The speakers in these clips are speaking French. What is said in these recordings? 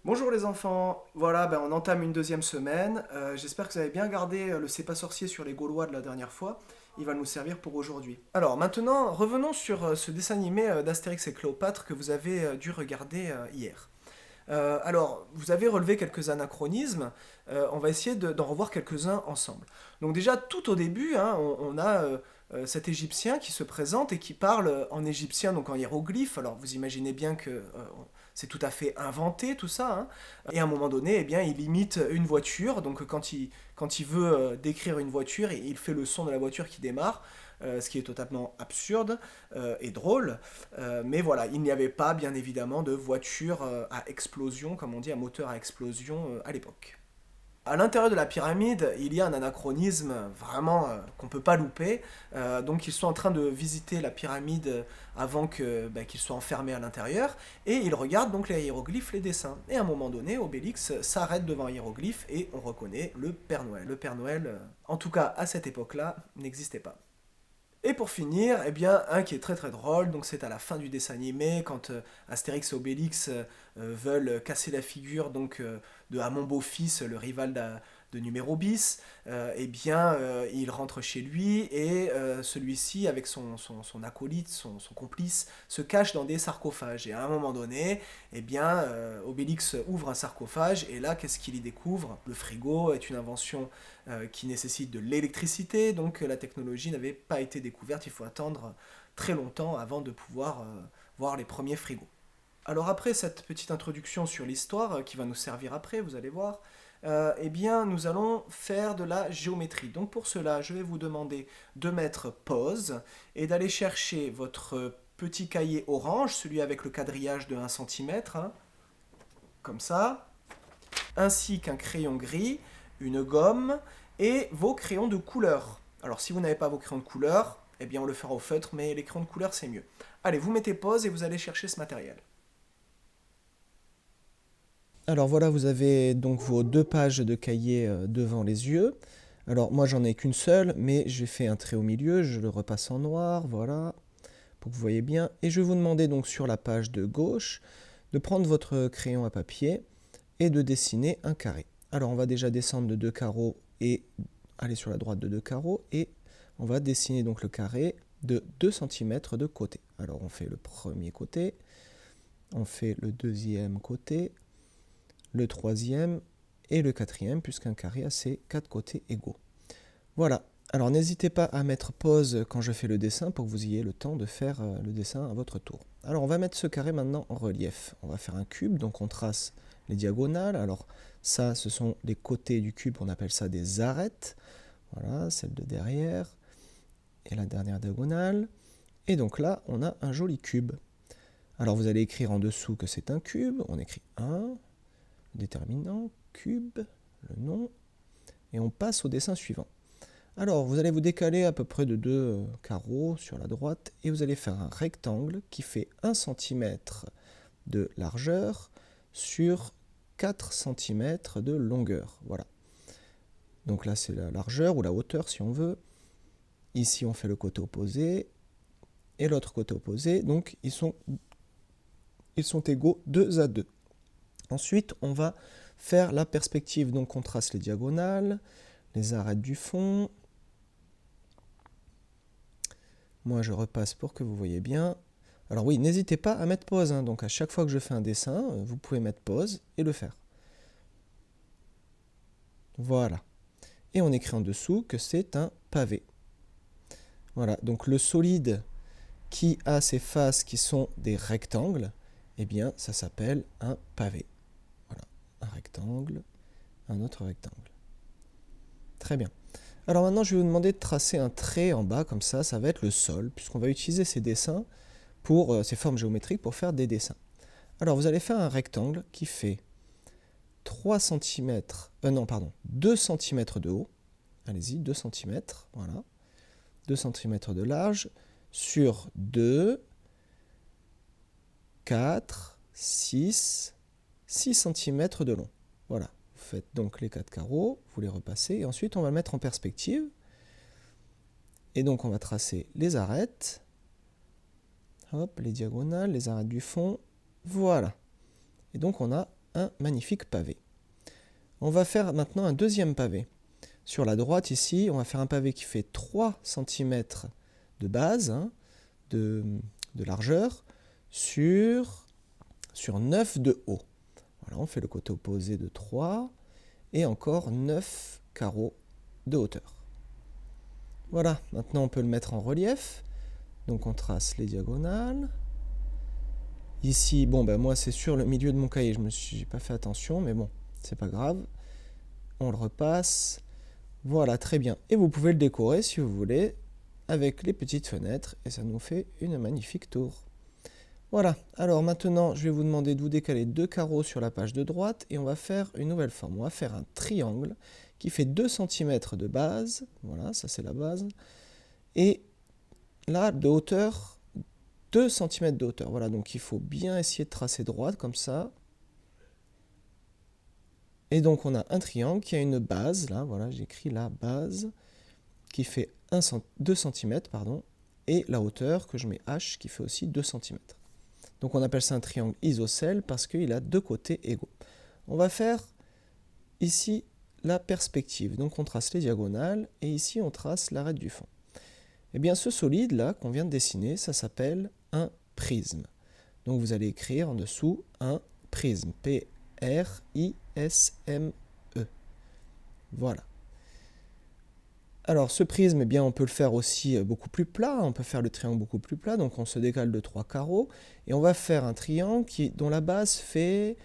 Bonjour les enfants, voilà, on entame une deuxième semaine. J'espère que vous avez bien gardé le C'est pas sorcier sur les Gaulois de la dernière fois. Il va nous servir pour aujourd'hui. Alors maintenant, revenons sur ce dessin animé d'Astérix et Cléopâtre que vous avez dû regarder hier. Alors, vous avez relevé quelques anachronismes, on va essayer d'en revoir quelques-uns ensemble. Donc déjà, tout au début, hein, on a cet Égyptien qui se présente et qui parle en égyptien, donc en hiéroglyphe. Alors vous imaginez bien que c'est tout à fait inventé tout ça, hein. Et à un moment donné, eh bien, il imite une voiture, donc quand il veut décrire une voiture, il fait le son de la voiture qui démarre, ce qui est totalement absurde et drôle. Mais voilà, il n'y avait pas, bien évidemment, de voiture à explosion, comme on dit, à moteur à explosion à l'époque. À l'intérieur de la pyramide, il y a un anachronisme vraiment qu'on ne peut pas louper. Donc ils sont en train de visiter la pyramide avant qu'ils soient enfermés à l'intérieur. Et ils regardent donc les hiéroglyphes, les dessins. Et à un moment donné, Obélix s'arrête devant un hiéroglyphe et on reconnaît le Père Noël. Le Père Noël, en tout cas à cette époque-là, n'existait pas. Et pour finir, eh bien, un qui est très très drôle, donc c'est à la fin du dessin animé, quand Astérix et Obélix veulent casser la figure de à mon beau-fils, le rival de numéro bis, eh bien, il rentre chez lui et celui-ci, avec son acolyte, son complice, se cache dans des sarcophages. Et à un moment donné, eh bien, Obélix ouvre un sarcophage et là, qu'est-ce qu'il y découvre? Le frigo est une invention qui nécessite de l'électricité, donc la technologie n'avait pas été découverte, il faut attendre très longtemps avant de pouvoir voir les premiers frigos. Alors après cette petite introduction sur l'histoire qui va nous servir après, vous allez voir, eh bien nous allons faire de la géométrie. Donc pour cela, je vais vous demander de mettre pause et d'aller chercher votre petit cahier orange, celui avec le quadrillage de 1 cm, hein, comme ça, ainsi qu'un crayon gris, une gomme et vos crayons de couleur. Alors si vous n'avez pas vos crayons de couleur, eh bien on le fera au feutre, mais les crayons de couleur c'est mieux. Allez, vous mettez pause et vous allez chercher ce matériel. Alors voilà, vous avez donc vos deux pages de cahier devant les yeux. Alors moi j'en ai qu'une seule, mais j'ai fait un trait au milieu, je le repasse en noir, voilà, pour que vous voyez bien. Et je vais vous demander donc sur la page de gauche de prendre votre crayon à papier et de dessiner un carré. Alors on va déjà descendre de 2 carreaux et aller sur la droite de 2 carreaux et on va dessiner donc le carré de 2 cm de côté. Alors on fait le premier côté, on fait le deuxième côté, le troisième et le quatrième, puisqu'un carré a ses 4 côtés égaux. Voilà. Alors n'hésitez pas à mettre pause quand je fais le dessin pour que vous ayez le temps de faire le dessin à votre tour. Alors on va mettre ce carré maintenant en relief. On va faire un cube, donc on trace les diagonales. Alors ça, ce sont les côtés du cube, on appelle ça des arêtes. Voilà, celle de derrière et la dernière diagonale. Et donc là, on a un joli cube. Alors vous allez écrire en dessous que c'est un cube. On écrit 1, déterminant, cube, le nom, et on passe au dessin suivant. Alors, vous allez vous décaler à peu près de 2 carreaux sur la droite et vous allez faire un rectangle qui fait 1 cm de largeur sur 4 cm de longueur. Voilà. Donc là, c'est la largeur ou la hauteur si on veut. Ici, on fait le côté opposé et l'autre côté opposé. Donc, ils sont égaux 2 à 2. Ensuite, on va faire la perspective. Donc, on trace les diagonales, les arêtes du fond. Moi, je repasse pour que vous voyez bien. Alors oui, n'hésitez pas à mettre pause, hein. Donc à chaque fois que je fais un dessin, vous pouvez mettre pause et le faire. Voilà. Et on écrit en dessous que c'est un pavé. Voilà, donc le solide qui a ses faces qui sont des rectangles, eh bien ça s'appelle un pavé. Voilà, un rectangle, un autre rectangle. Très bien. Alors maintenant, je vais vous demander de tracer un trait en bas, comme ça va être le sol, puisqu'on va utiliser ces dessins ces formes géométriques pour faire des dessins. Alors vous allez faire un rectangle qui fait 3 cm, non pardon, 2 cm de haut, allez-y, 2 cm, voilà, 2 cm de large, sur 2, 4, 6 cm de long. Voilà, vous faites donc les 4 carreaux, vous les repassez, et ensuite on va le mettre en perspective, et donc on va tracer les arêtes, hop, les diagonales, les arêtes du fond, voilà. Et donc on a un magnifique pavé. On va faire maintenant un deuxième pavé. Sur la droite ici, on va faire un pavé qui fait 3 cm de base, hein, de largeur, sur 9 de haut. Voilà, on fait le côté opposé de 3 et encore 9 carreaux de hauteur. Voilà, maintenant on peut le mettre en relief. Donc on trace les diagonales. Ici, bon ben moi c'est sur le milieu de mon cahier, j'ai pas fait attention, mais bon, c'est pas grave. On le repasse. Voilà, très bien. Et vous pouvez le décorer si vous voulez avec les petites fenêtres et ça nous fait une magnifique tour. Voilà, alors maintenant je vais vous demander de vous décaler 2 carreaux sur la page de droite et on va faire une nouvelle forme. On va faire un triangle qui fait 2 cm de base. Voilà, ça c'est la base. Et là, de hauteur, 2 cm de hauteur. Voilà, donc il faut bien essayer de tracer droite comme ça. Et donc on a un triangle qui a une base, là, voilà, j'écris la base, qui fait 2 cm, pardon, et la hauteur que je mets H qui fait aussi 2 cm. Donc on appelle ça un triangle isocèle parce qu'il a 2 côtés égaux. On va faire ici la perspective. Donc on trace les diagonales et ici on trace l'arête du fond. Eh bien ce solide là qu'on vient de dessiner, ça s'appelle un prisme. Donc vous allez écrire en dessous un prisme. P-R-I-S-M-E. Voilà. Alors ce prisme, eh bien, on peut le faire aussi beaucoup plus plat, on peut faire le triangle beaucoup plus plat, donc on se décale de 3 carreaux, et on va faire un triangle dont la base fait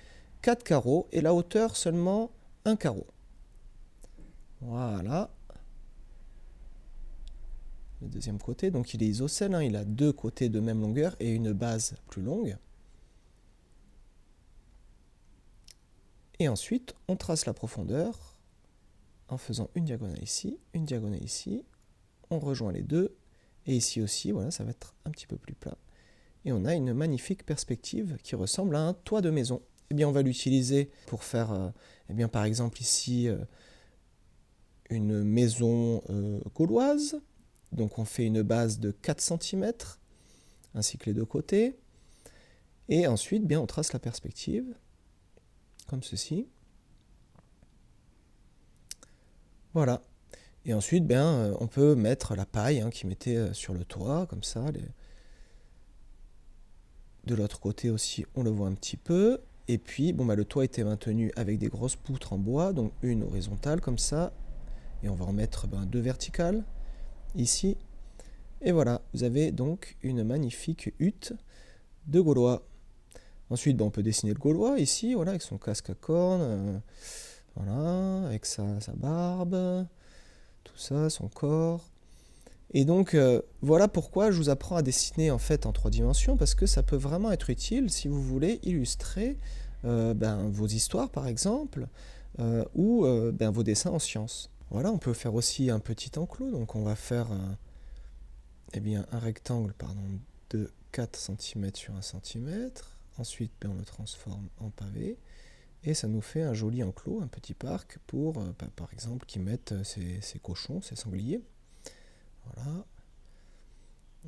4 carreaux, et la hauteur seulement 1 carreau. Voilà. Le deuxième côté, donc il est isocèle, hein, il a 2 côtés de même longueur et une base plus longue. Et ensuite, on trace la profondeur en faisant une diagonale ici, on rejoint les deux, et ici aussi, voilà, ça va être un petit peu plus plat. Et on a une magnifique perspective qui ressemble à un toit de maison. Eh bien, on va l'utiliser pour faire, eh bien, par exemple ici, une maison gauloise. Donc on fait une base de 4 cm, ainsi que les deux côtés. Et ensuite, bien, on trace la perspective, comme ceci. Voilà. Et ensuite, bien, on peut mettre la paille hein, qui mettait sur le toit, comme ça. De l'autre côté aussi, on le voit un petit peu. Et puis, bon, bah, le toit était maintenu avec des grosses poutres en bois, donc une horizontale, comme ça. Et on va en mettre 2 verticales, ici. Et voilà, vous avez donc une magnifique hutte de Gaulois. Ensuite, on peut dessiner le Gaulois, ici, voilà, avec son casque à cornes. Voilà, avec sa barbe, tout ça, son corps. Et donc, voilà pourquoi je vous apprends à dessiner en fait en 3 dimensions, parce que ça peut vraiment être utile si vous voulez illustrer vos histoires, par exemple, ou vos dessins en sciences. Voilà, on peut faire aussi un petit enclos, donc on va faire un rectangle de 4 cm sur 1 cm. Ensuite, on le transforme en pavé. Et ça nous fait un joli enclos, un petit parc pour, par exemple, qui mettent ses cochons, ses sangliers. Voilà.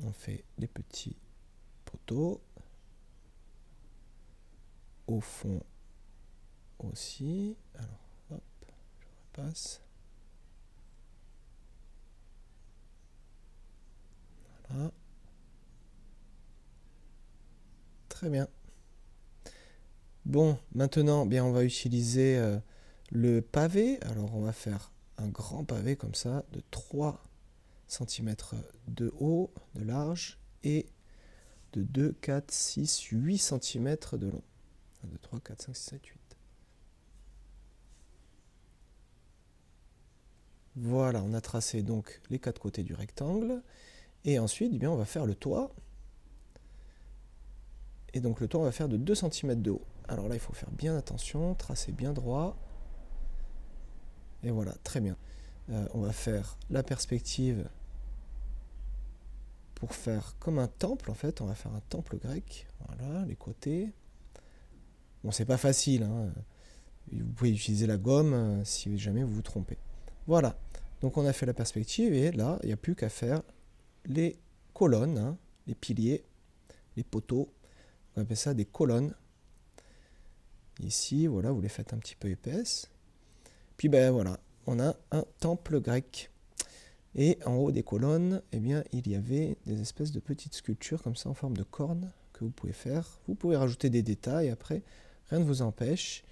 On fait des petits poteaux. Au fond aussi. Alors, hop, je repasse. Voilà. Très bien. Bon, maintenant, bien, on va utiliser le pavé. Alors, on va faire un grand pavé comme ça, de 3 cm de haut, de large, et de 2, 4, 6, 8 cm de long. 1, 2, 3, 4, 5, 6, 7, 8. Voilà, on a tracé donc les 4 côtés du rectangle. Et ensuite, bien, on va faire le toit. Et donc le toit, on va faire de 2 cm de haut. Alors là, il faut faire bien attention, tracer bien droit. Et voilà, très bien. On va faire la perspective pour faire comme un temple, en fait. On va faire un temple grec. Voilà, les côtés. Bon, c'est pas facile, hein. Vous pouvez utiliser la gomme si jamais vous vous trompez. Voilà, donc on a fait la perspective et là, il n'y a plus qu'à faire les colonnes, hein, les piliers, les poteaux. On appelle ça des colonnes. Ici, voilà, vous les faites un petit peu épaisses. Puis ben voilà, on a un temple grec. Et en haut des colonnes, eh bien, il y avait des espèces de petites sculptures comme ça en forme de cornes que vous pouvez faire. Vous pouvez rajouter des détails après. Rien ne vous empêche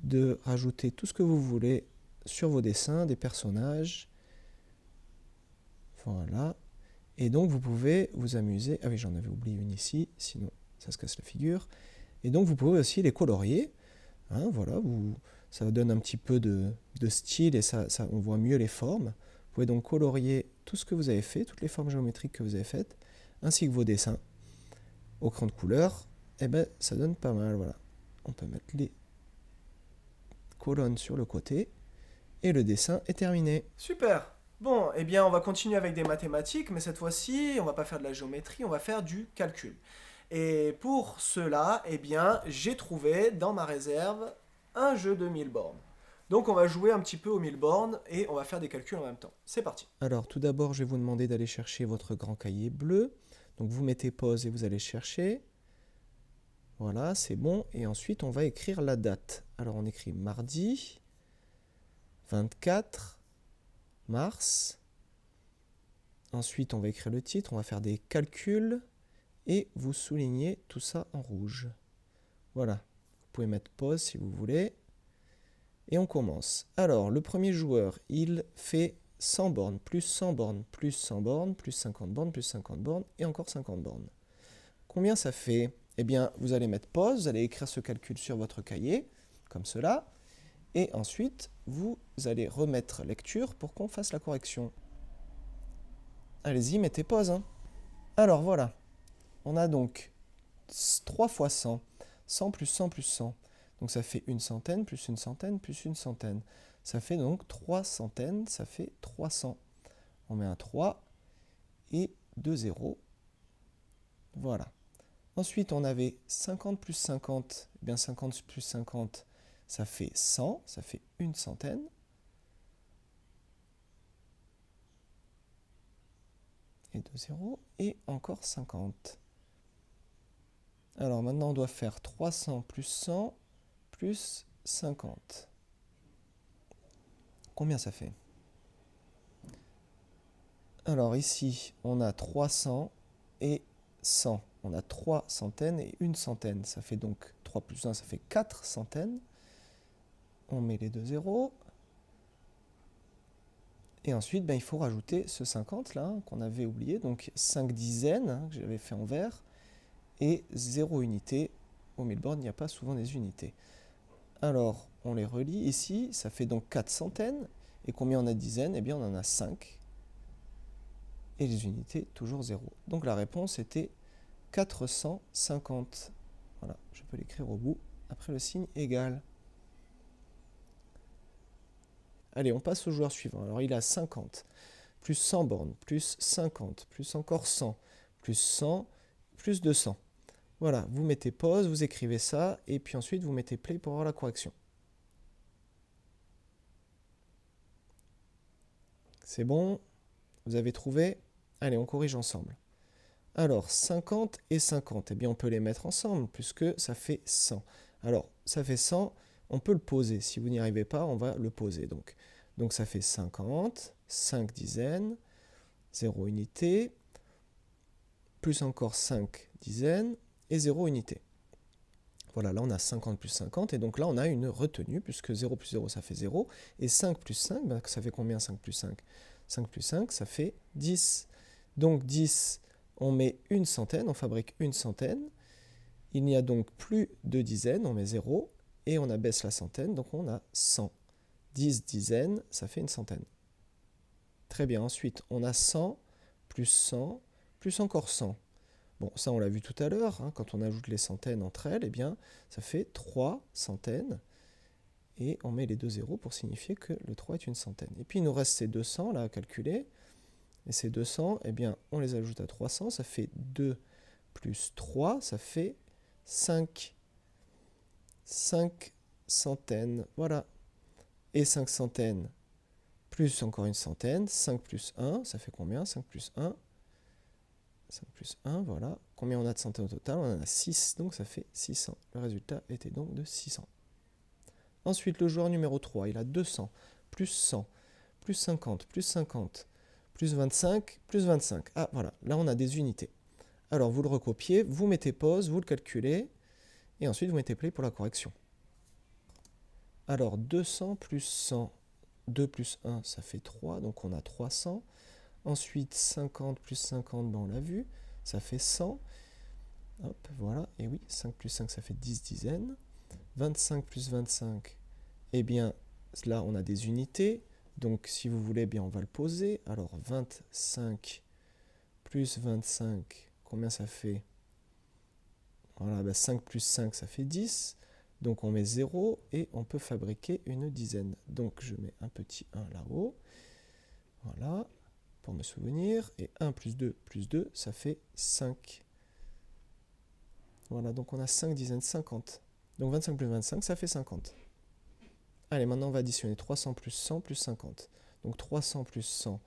de rajouter tout ce que vous voulez sur vos dessins, des personnages. Voilà. Et donc vous pouvez vous amuser. Ah oui, j'en avais oublié une ici, sinon ça se casse la figure. Et donc vous pouvez aussi les colorier. Hein, voilà, ça donne un petit peu de style et on voit mieux les formes. Vous pouvez donc colorier tout ce que vous avez fait, toutes les formes géométriques que vous avez faites, ainsi que vos dessins au crayon de couleur. Et ben ça donne pas mal. Voilà. On peut mettre les colonnes sur le côté et le dessin est terminé. Super. Bon, eh bien, on va continuer avec des mathématiques, mais cette fois-ci, on va pas faire de la géométrie, on va faire du calcul. Et pour cela, eh bien, j'ai trouvé dans ma réserve un jeu de 1000 bornes. Donc on va jouer un petit peu aux 1000 bornes et on va faire des calculs en même temps. C'est parti. Alors tout d'abord, je vais vous demander d'aller chercher votre grand cahier bleu. Donc vous mettez pause et vous allez chercher. Voilà, c'est bon. Et ensuite, on va écrire la date. Alors on écrit mardi 24 mars. Ensuite, on va écrire le titre, on va faire des calculs et vous soulignez tout ça en rouge. Voilà, vous pouvez mettre pause si vous voulez. Et on commence. Alors, le premier joueur, il fait 100 bornes, plus 100 bornes, plus 100 bornes, plus 50 bornes, plus 50 bornes et encore 50 bornes. Combien ça fait? Eh bien, vous allez mettre pause, vous allez écrire ce calcul sur votre cahier, comme cela. Et ensuite, vous allez remettre lecture pour qu'on fasse la correction. Allez-y, mettez pause. Hein. Alors voilà, on a donc 3 fois 100. 100 plus 100 plus 100. Donc ça fait une centaine, plus une centaine, plus une centaine. Ça fait donc 3 centaines, ça fait 300. On met un 3 et 2 zéros. Voilà. Ensuite, on avait 50 plus 50. Eh bien, 50 plus 50, ça fait 100, ça fait une centaine. Et 2 zéros, et encore 50. Alors maintenant, on doit faire 300 plus 100 plus 50. Combien ça fait? Alors ici, on a 300 et 100. On a 3 centaines et une centaine. Ça fait donc 3 plus 1, ça fait 4 centaines. On met les 2 zéros. Et ensuite, il faut rajouter ce 50 là, qu'on avait oublié. Donc 5 dizaines, que j'avais fait en vert. Et 0 unité. Au 1000 bornes, il n'y a pas souvent des unités. Alors, on les relie ici. Ça fait donc 4 centaines. Et combien on a de dizaines? Eh bien, on en a 5. Et les unités, toujours 0. Donc la réponse était 450. Voilà, je peux l'écrire au bout, après le signe égal. Allez, on passe au joueur suivant. Alors il a 50, plus 100 bornes, plus 50, plus encore 100, plus 100, plus 200. Voilà, vous mettez pause, vous écrivez ça, et puis ensuite vous mettez play pour avoir la correction. C'est bon? Vous avez trouvé? Allez, on corrige ensemble. Alors, 50 et 50, eh bien on peut les mettre ensemble, puisque ça fait 100. Alors, ça fait 100, on peut le poser. Si vous n'y arrivez pas, on va le poser. Donc ça fait 50, 5 dizaines, 0 unité, plus encore 5 dizaines et 0 unité. Voilà, là on a 50 plus 50, et donc là on a une retenue, puisque 0 plus 0 ça fait 0, et 5 plus 5, ça fait combien 5 plus 5? 5 plus 5, ça fait 10. Donc 10, on met une centaine, on fabrique une centaine. Il n'y a donc plus de dizaines, on met 0, et on abaisse la centaine, donc on a 100. 10 dizaines, ça fait une centaine. Très bien, ensuite on a 100, plus encore 100. Bon, ça on l'a vu tout à l'heure, hein, quand on ajoute les centaines entre elles, eh bien, ça fait 3 centaines. Et on met les 2 zéros pour signifier que le 3 est une centaine. Et puis il nous reste ces 200 là à calculer. Et ces 200, eh bien, on les ajoute à 300, ça fait 2 plus 3, ça fait 5. 5 centaines, voilà. Et 5 centaines, plus encore une centaine, 5 plus 1, ça fait combien? 5 plus 1, 5 plus 1, voilà. Combien on a de centaines au total? On en a 6, donc ça fait 600. Le résultat était donc de 600. Ensuite, le joueur numéro 3, il a 200, plus 100, plus 50, plus 50, plus 25, plus 25. Ah, voilà, là on a des unités. Alors, vous le recopiez, vous mettez pause, vous le calculez, et ensuite vous mettez play pour la correction. Alors, 200 plus 100, 2 plus 1, ça fait 3, donc on a 300. Ensuite, 50 plus 50, ben on l'a vu, ça fait 100. Hop, voilà, et oui, 5 plus 5, ça fait 10 dizaines. 25 plus 25, eh bien, là, on a des unités. Donc, si vous voulez, bien, on va le poser. Alors, 25 plus 25, combien ça fait? Voilà, ben 5 plus 5, ça fait 10. Donc, on met 0 et on peut fabriquer une dizaine. Donc, je mets un petit 1 là-haut. Voilà, pour me souvenir. Et 1 plus 2, ça fait 5. Voilà, donc on a 5 dizaines, 50. Donc 25 plus 25, ça fait 50. Allez, maintenant on va additionner 300 plus 100 plus 50. Donc 300 plus 100,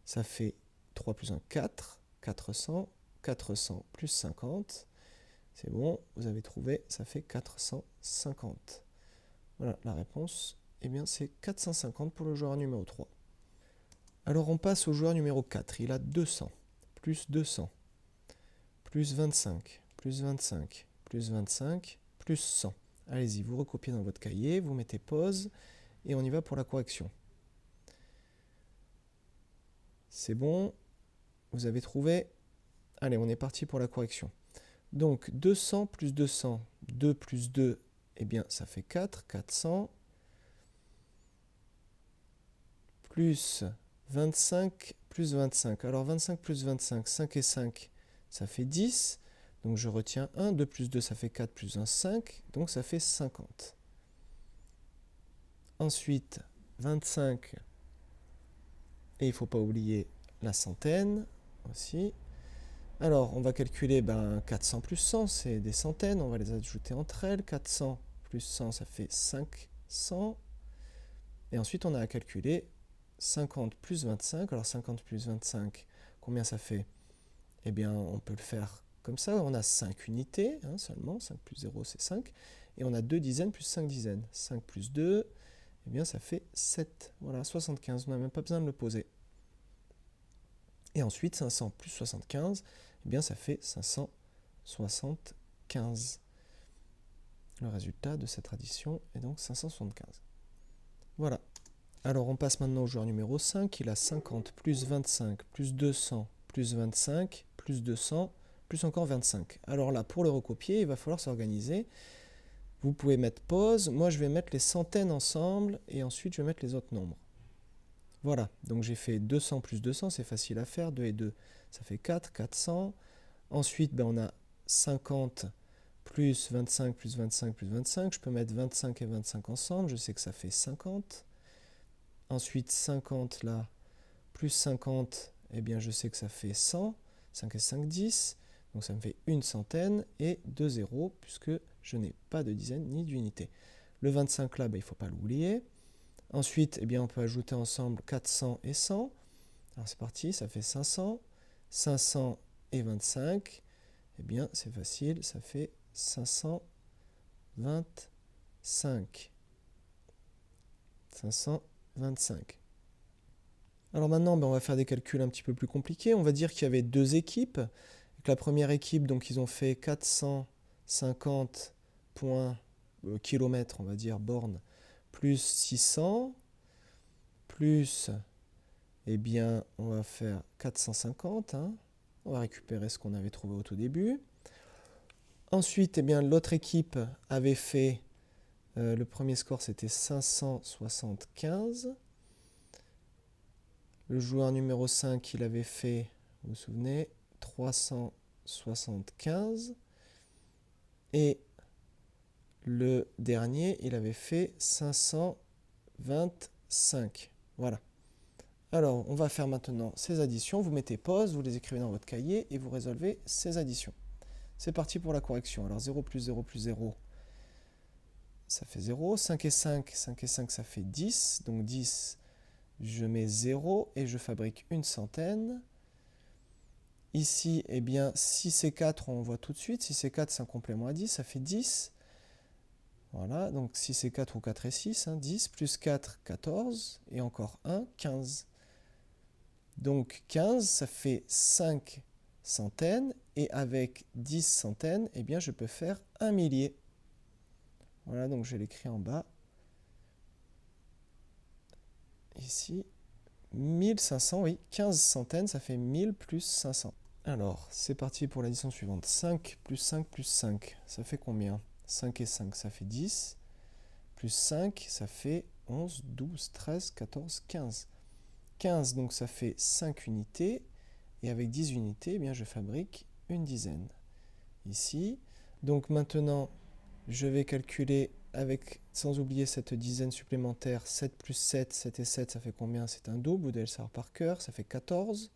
ça fait 3 plus 1, 4. 400. 400 plus 50. C'est bon, vous avez trouvé, ça fait 450. Voilà, la réponse, eh bien c'est 450 pour le joueur numéro 3. Alors on passe au joueur numéro 4. Il a 200, plus 200, plus 25, plus 25, plus 25, plus 100. Allez-y, vous recopiez dans votre cahier, vous mettez pause, et on y va pour la correction. C'est bon, vous avez trouvé. Allez, on est parti pour la correction. Donc 200 plus 200, 2 plus 2, eh bien ça fait 4, 400, plus 25 plus 25. Alors 25 plus 25, 5 et 5, ça fait 10. Donc je retiens 1, 2 plus 2, ça fait 4, plus 1, 5. Donc ça fait 50. Ensuite, 25. Et il ne faut pas oublier la centaine aussi. Alors, on va calculer 400 plus 100, c'est des centaines. On va les ajouter entre elles. 400 plus 100, ça fait 500. Et ensuite, on a à calculer 50 plus 25. Alors, 50 plus 25, combien ça fait? Eh bien, on peut le faire comme ça. On a 5 unités seulement. 5 plus 0, c'est 5. Et on a 2 dizaines plus 5 dizaines. 5 plus 2, eh bien, ça fait 7. Voilà, 75. On n'a même pas besoin de le poser. Et ensuite, 500 plus 75, eh bien, ça fait 575. Le résultat de cette addition est donc 575. Voilà. Alors, on passe maintenant au joueur numéro 5. Il a 50 plus 25 plus 200 plus 25 plus 200 plus encore 25. Alors là, pour le recopier, il va falloir s'organiser. Vous pouvez mettre pause. Moi, je vais mettre les centaines ensemble et ensuite, je vais mettre les autres nombres. Voilà, donc j'ai fait 200 plus 200, c'est facile à faire, 2 et 2, ça fait 4, 400. Ensuite, on a 50 plus 25 plus 25 plus 25. Je peux mettre 25 et 25 ensemble, je sais que ça fait 50. Ensuite, 50 là, plus 50, eh bien je sais que ça fait 100. 5 et 5, 10. Donc ça me fait une centaine et 2 zéros, puisque je n'ai pas de dizaine ni d'unité. Le 25 là, il ne faut pas l'oublier. Ensuite, eh bien, on peut ajouter ensemble 400 et 100. Alors c'est parti, ça fait 500. 500 et 25, eh bien c'est facile, ça fait 525. 525. Alors maintenant, on va faire des calculs un petit peu plus compliqués. On va dire qu'il y avait deux équipes. La première équipe, donc ils ont fait 450 points, kilomètres, on va dire, bornes, plus 600, plus, eh bien, on va faire 450. On va récupérer ce qu'on avait trouvé au tout début. Ensuite, eh bien, l'autre équipe avait fait, le premier score, c'était 575. Le joueur numéro 5, il avait fait, vous vous souvenez, 375. Et le dernier, il avait fait 525. Voilà. Alors, on va faire maintenant ces additions. Vous mettez pause, vous les écrivez dans votre cahier et vous résolvez ces additions. C'est parti pour la correction. Alors, 0 plus 0 plus 0, ça fait 0. 5 et 5, 5 et 5, ça fait 10. Donc 10, je mets 0 et je fabrique une centaine. Ici, eh bien, 6 et 4, on voit tout de suite. 6 et 4, c'est un complément à 10, ça fait 10. Voilà, donc 6 et 4 ou 4 et 6, 10, plus 4, 14, et encore 1, 15. Donc 15, ça fait 5 centaines, et avec 10 centaines, eh bien, je peux faire un millier. Voilà, donc je l'écris en bas. Ici, 1500, oui, 15 centaines, ça fait 1000 plus 500. Alors, c'est parti pour l'addition suivante. 5 plus 5 plus 5, ça fait combien? 5 et 5, ça fait 10. Plus 5, ça fait 11, 12, 13, 14, 15. 15, donc ça fait 5 unités. Et avec 10 unités, eh bien, je fabrique une dizaine. Ici. Donc maintenant, je vais calculer avec, sans oublier cette dizaine supplémentaire, 7 plus 7, 7 et 7, ça fait combien? C'est un double, vous devez le savoir par cœur, ça fait 14.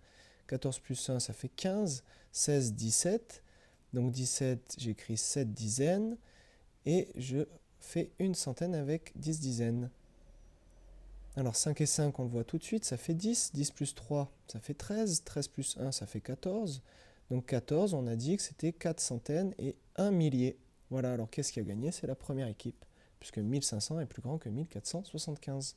14 plus 1, ça fait 15. 16, 17. Donc 17, j'écris 7 dizaines. Et je fais une centaine avec 10 dizaines. Alors 5 et 5, on le voit tout de suite, ça fait 10. 10 plus 3, ça fait 13. 13 plus 1, ça fait 14. Donc 14, on a dit que c'était 4 centaines et 1 millier. Voilà, alors qu'est-ce qui a gagné? C'est la première équipe, puisque 1500 est plus grand que 1475.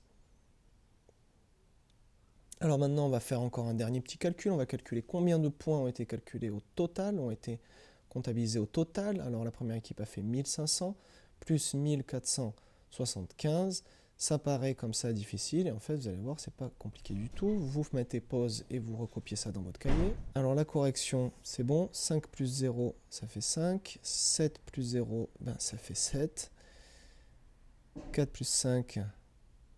Alors maintenant, on va faire encore un dernier petit calcul. On va calculer combien de points ont été calculés au total, ont été comptabilisés au total. Alors la première équipe a fait 1500 plus 1475. Ça paraît comme ça difficile et en fait, vous allez voir, c'est pas compliqué du tout. Vous mettez pause et vous recopiez ça dans votre cahier. Alors la correction, c'est bon. 5 plus 0, ça fait 5. 7 plus 0, ben, ça fait 7. 4 plus 5,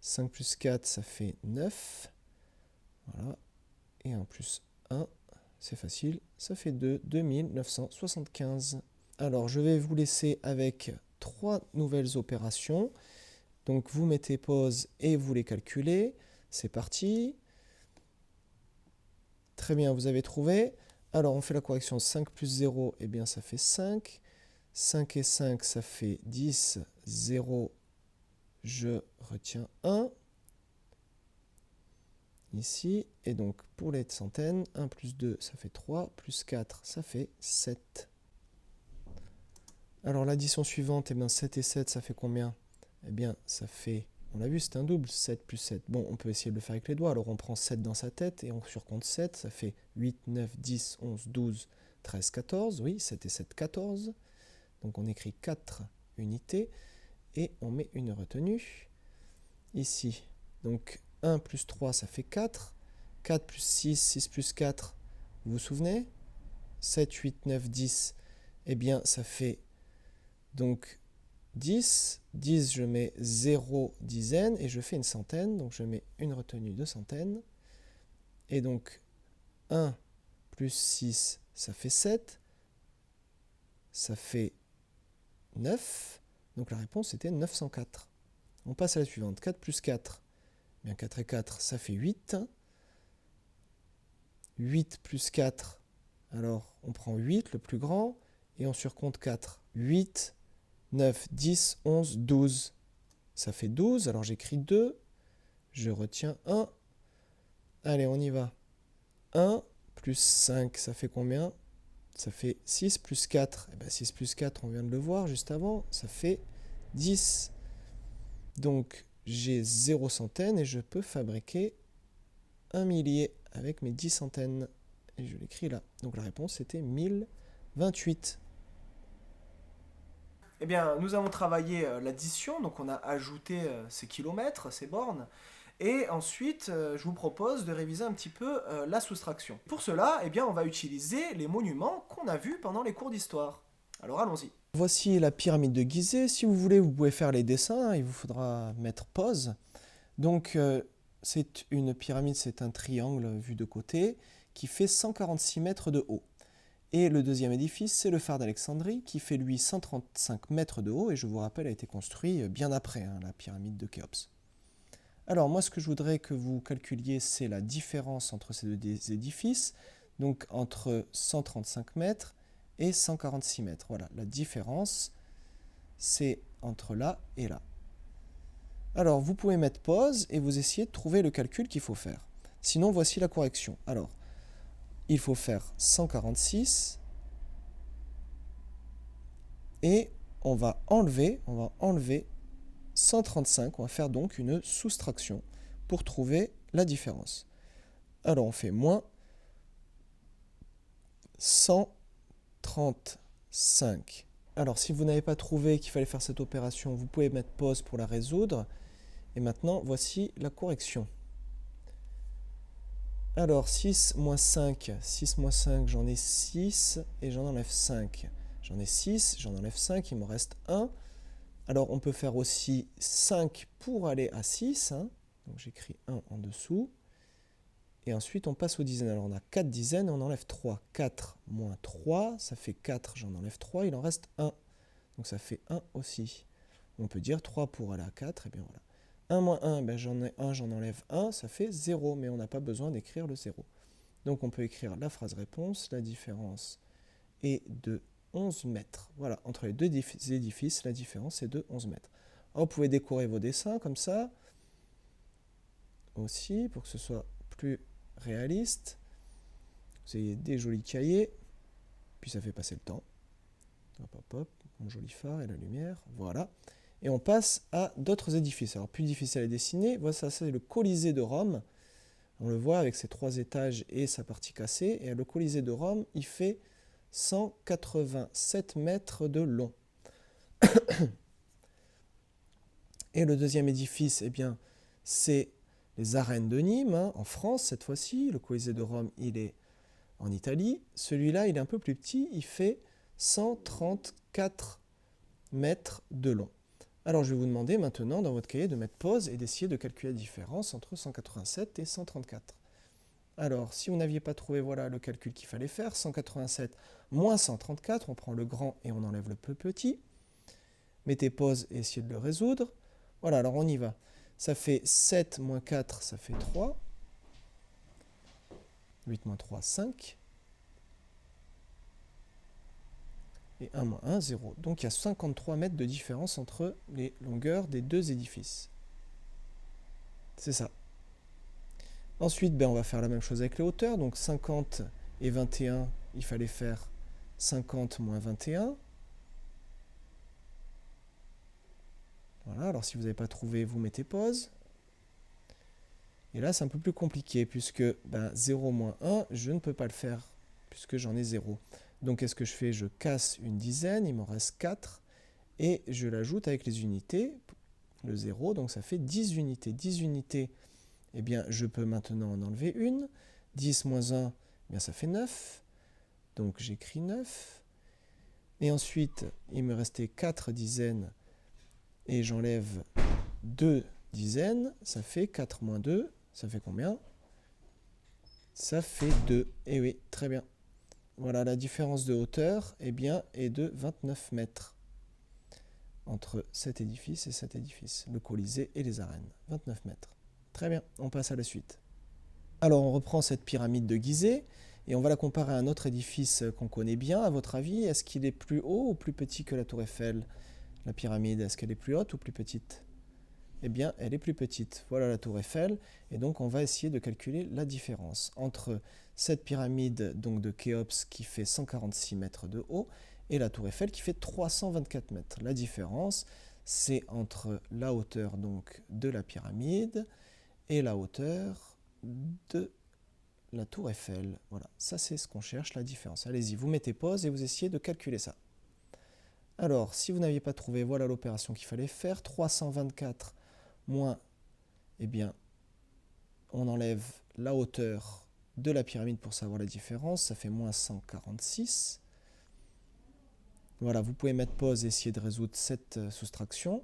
5 plus 4, ça fait 9. Voilà. Et 1 plus 1, c'est facile, ça fait 2, 2975. Alors, je vais vous laisser avec 3 nouvelles opérations. Donc, vous mettez pause et vous les calculez. C'est parti. Très bien, vous avez trouvé. Alors, on fait la correction. 5 plus 0, eh bien, ça fait 5. 5 et 5, ça fait 10. 0, je retiens 1. Ici, et donc pour les centaines, 1 plus 2, ça fait 3, plus 4, ça fait 7. Alors l'addition suivante, eh bien 7 et 7, ça fait combien? Eh bien, ça fait, on l'a vu, c'est un double, 7 plus 7. Bon, on peut essayer de le faire avec les doigts, alors on prend 7 dans sa tête et on surcompte 7, ça fait 8, 9, 10, 11, 12, 13, 14. Oui, 7 et 7, 14. Donc on écrit 4 unités et on met une retenue ici. Donc 1 plus 3, ça fait 4. 4 plus 6, 6 plus 4, vous vous souvenez? 7, 8, 9, 10. Eh bien, ça fait donc 10. 10, je mets 0 dizaine et je fais une centaine. Donc, je mets une retenue de centaine. Et donc, 1 plus 6, ça fait 7. Ça fait 9. Donc, la réponse était 904. On passe à la suivante. 4 plus 4. Bien, 4 et 4, ça fait 8. 8 plus 4, alors on prend 8, le plus grand, et on surcompte 4. 8, 9, 10, 11, 12. Ça fait 12, alors j'écris 2, je retiens 1. Allez, on y va. 1 plus 5, ça fait combien? Ça fait 6 plus 4. Eh bien, 6 plus 4, on vient de le voir juste avant, ça fait 10. Donc, j'ai 0 centaines et je peux fabriquer un millier avec mes 10 centaines. Et je l'écris là. Donc la réponse c'était 1028. Eh bien, nous avons travaillé l'addition, donc on a ajouté ces kilomètres, ces bornes. Et ensuite, je vous propose de réviser un petit peu la soustraction. Pour cela, eh bien, on va utiliser les monuments qu'on a vus pendant les cours d'histoire. Alors allons-y. Voici la pyramide de Gizeh. Si vous voulez, vous pouvez faire les dessins. Il vous faudra mettre pause. Donc, c'est une pyramide, c'est un triangle vu de côté qui fait 146 mètres de haut. Et le deuxième édifice, c'est le phare d'Alexandrie qui fait lui 135 mètres de haut et je vous rappelle a été construit bien après la pyramide de Khéops. Alors moi ce que je voudrais que vous calculiez c'est la différence entre ces deux édifices, donc entre 135 mètres et 146 mètres. Voilà, la différence c'est entre là et là. Alors, vous pouvez mettre pause et vous essayez de trouver le calcul qu'il faut faire. Sinon, voici la correction. Alors, il faut faire 146 et on va enlever 135. On va faire donc une soustraction pour trouver la différence. Alors on fait moins 135. Alors si vous n'avez pas trouvé qu'il fallait faire cette opération, vous pouvez mettre pause pour la résoudre. Et maintenant, voici la correction. Alors 6 moins 5, j'en ai 6 et j'en enlève 5. J'en ai 6, j'en enlève 5, il me reste 1. Alors on peut faire aussi 5 pour aller à 6. Donc j'écris 1 en dessous. Et ensuite on passe aux dizaines. Alors on a 4 dizaines et on enlève 3. 4 moins 3, ça fait 4, j'en enlève 3, il en reste 1. Donc ça fait 1 aussi. On peut dire 3 pour aller à 4, et bien voilà. 1 moins 1, ben j'en ai 1, j'en enlève 1, ça fait 0, mais on n'a pas besoin d'écrire le 0. Donc on peut écrire la phrase réponse, la différence est de 11 mètres. Voilà, entre les deux édifices, la différence est de 11 mètres. Alors, vous pouvez décorer vos dessins comme ça, aussi, pour que ce soit plus réaliste. Vous ayez des jolis cahiers, puis ça fait passer le temps. Hop, hop, hop, mon joli phare et la lumière, voilà. Et on passe à d'autres édifices. Alors, plus difficile à dessiner, voilà, ça c'est le Colisée de Rome. On le voit avec ses 3 étages et sa partie cassée. Et le Colisée de Rome, il fait 187 mètres de long. Et le deuxième édifice, eh bien, c'est les arènes de Nîmes, en France cette fois-ci. Le Colisée de Rome, il est en Italie. Celui-là, il est un peu plus petit, il fait 134 mètres de long. Alors je vais vous demander maintenant dans votre cahier de mettre pause et d'essayer de calculer la différence entre 187 et 134. Alors si vous n'aviez pas trouvé, voilà le calcul qu'il fallait faire, 187 moins 134, on prend le grand et on enlève le plus petit. Mettez pause et essayez de le résoudre. Voilà, alors on y va. Ça fait 7 moins 4, ça fait 3. 8 moins 3, 5. Et 1 moins 1, 0. Donc il y a 53 mètres de différence entre les longueurs des deux édifices. C'est ça. Ensuite, on va faire la même chose avec les hauteurs. Donc 50 et 21, il fallait faire 50 moins 21. Voilà, alors si vous n'avez pas trouvé, vous mettez pause. Et là, c'est un peu plus compliqué, puisque 0 moins 1, je ne peux pas le faire, puisque j'en ai 0. Donc qu'est-ce que je fais? Je casse une dizaine, il m'en reste 4, et je l'ajoute avec les unités, le 0, donc ça fait 10 unités. 10 unités, eh bien, je peux maintenant en enlever une. 10 moins 1, eh bien, ça fait 9. Donc j'écris 9. Et ensuite, il me restait 4 dizaines, et j'enlève 2 dizaines, ça fait 4 moins 2, ça fait combien? Ça fait 2. Et oui, très bien. Voilà, la différence de hauteur est de 29 mètres entre cet édifice et cet édifice, le Colisée et les arènes. 29 mètres. Très bien, on passe à la suite. Alors on reprend cette pyramide de Gizeh et on va la comparer à un autre édifice qu'on connaît bien. À votre avis, est-ce qu'il est plus haut ou plus petit que la tour Eiffel? La pyramide, est-ce qu'elle est plus haute ou plus petite? Eh bien, elle est plus petite. Voilà la tour Eiffel. Et donc, on va essayer de calculer la différence entre cette pyramide donc, de Khéops qui fait 146 mètres de haut et la tour Eiffel qui fait 324 mètres. La différence, c'est entre la hauteur donc, de la pyramide et la hauteur de la tour Eiffel. Voilà, ça c'est ce qu'on cherche, la différence. Allez-y, vous mettez pause et vous essayez de calculer ça. Alors, si vous n'aviez pas trouvé, voilà l'opération qu'il fallait faire. 324 moins, eh bien, on enlève la hauteur de la pyramide pour savoir la différence. Ça fait moins 146. Voilà, vous pouvez mettre pause et essayer de résoudre cette soustraction.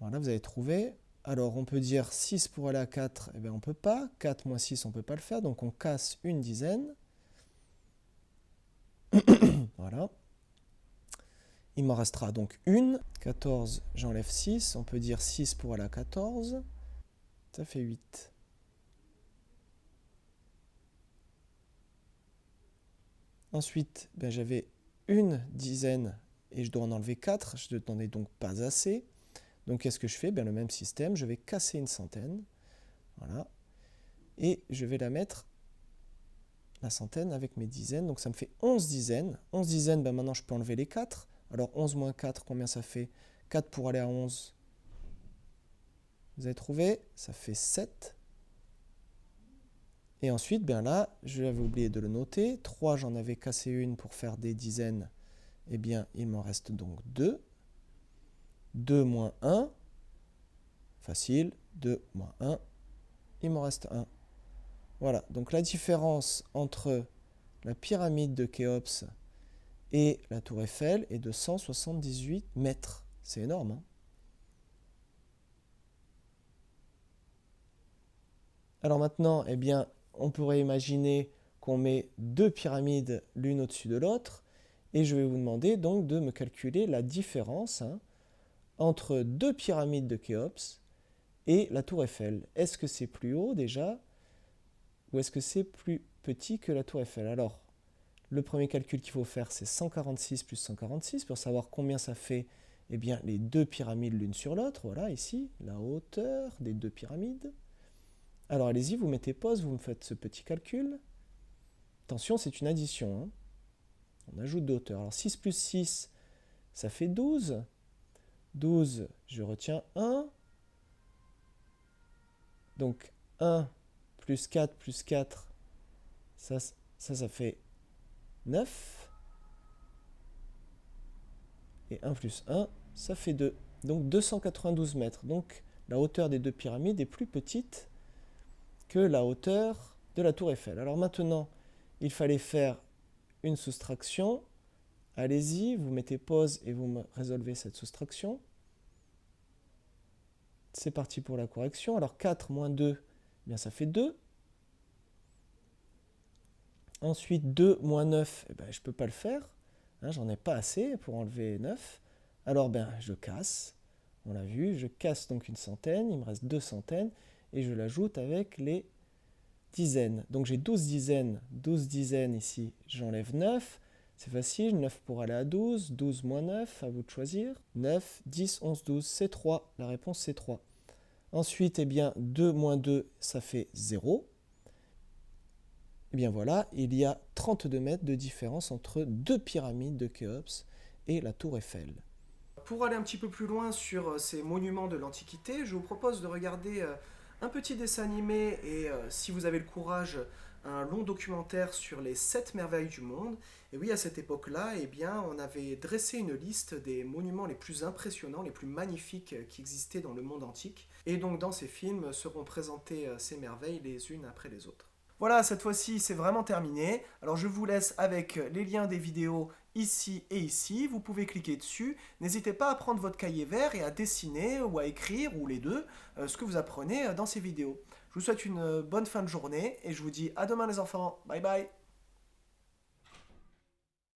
Voilà, vous avez trouvé. Alors, on peut dire 6 pour aller à 4, eh bien, on ne peut pas. 4 moins 6, on ne peut pas le faire. Donc, on casse une dizaine. Voilà. Il m'en restera donc une. 14, j'enlève 6. On peut dire 6 pour aller à 14. Ça fait 8. Ensuite, j'avais une dizaine et je dois en enlever 4. Je n'en ai donc pas assez. Donc, qu'est-ce que je fais? Le même système. Je vais casser une centaine. Voilà. Et je vais la mettre la centaine avec mes dizaines. Donc ça me fait 11 dizaines. 11 dizaines, ben maintenant je peux enlever les 4. Alors 11 moins 4, combien ça fait? 4 pour aller à 11. Vous avez trouvé? Ça fait 7. Et ensuite, bien là, je l'avais oublié de le noter. 3, j'en avais cassé une pour faire des dizaines. Eh bien, il m'en reste donc 2. 2 moins 1. Facile. 2 moins 1. Il m'en reste 1. Voilà. Donc la différence entre la pyramide de Khéops et la tour Eiffel est de 178 mètres. C'est énorme, hein? Alors maintenant, eh bien, on pourrait imaginer qu'on met deux pyramides l'une au-dessus de l'autre, et je vais vous demander donc de me calculer la différence entre deux pyramides de Khéops et la tour Eiffel. Est-ce que c'est plus haut déjà, ou est-ce que c'est plus petit que la tour Eiffel? Alors, le premier calcul qu'il faut faire, c'est 146 plus 146 pour savoir combien ça fait, eh bien, les deux pyramides l'une sur l'autre. Voilà, ici, la hauteur des deux pyramides. Alors allez-y, vous mettez pause, vous me faites ce petit calcul. Attention, c'est une addition, hein. On ajoute de hauteur. Alors 6 plus 6, ça fait 12. 12, je retiens 1. Donc 1 plus 4, ça fait 9. Et 1 plus 1, ça fait 2. Donc 292 mètres. Donc la hauteur des deux pyramides est plus petite que la hauteur de la tour Eiffel. Alors maintenant, il fallait faire une soustraction. Allez-y, vous mettez pause et vous me résolvez cette soustraction. C'est parti pour la correction. Alors 4 moins 2, eh bien ça fait 2. Ensuite 2 moins 9, eh bien, je ne peux pas le faire. Hein, j'en ai pas assez pour enlever 9. Alors ben, je casse. On l'a vu, je casse donc une centaine. Il me reste 2 centaines. Et je l'ajoute avec les dizaines. Donc j'ai 12 dizaines. 12 dizaines ici, j'enlève 9. C'est facile, 9 pour aller à 12. 12 moins 9, à vous de choisir. 9, 10, 11, 12, c'est 3. La réponse c'est 3. Ensuite, eh bien, 2 moins 2, ça fait 0. Eh bien voilà, il y a 32 mètres de différence entre deux pyramides de Khéops et la tour Eiffel. Pour aller un petit peu plus loin sur ces monuments de l'Antiquité, je vous propose de regarder un petit dessin animé et, si vous avez le courage, un long documentaire sur les 7 merveilles du monde. Et oui, à cette époque-là, eh bien, on avait dressé une liste des monuments les plus impressionnants, les plus magnifiques qui existaient dans le monde antique. Et donc dans ces films seront présentées ces merveilles les unes après les autres. Voilà, cette fois-ci, c'est vraiment terminé. Alors je vous laisse avec les liens des vidéos ici et ici. Vous pouvez cliquer dessus. N'hésitez pas à prendre votre cahier vert et à dessiner ou à écrire, ou les deux, ce que vous apprenez dans ces vidéos. Je vous souhaite une bonne fin de journée et je vous dis à demain les enfants. Bye bye.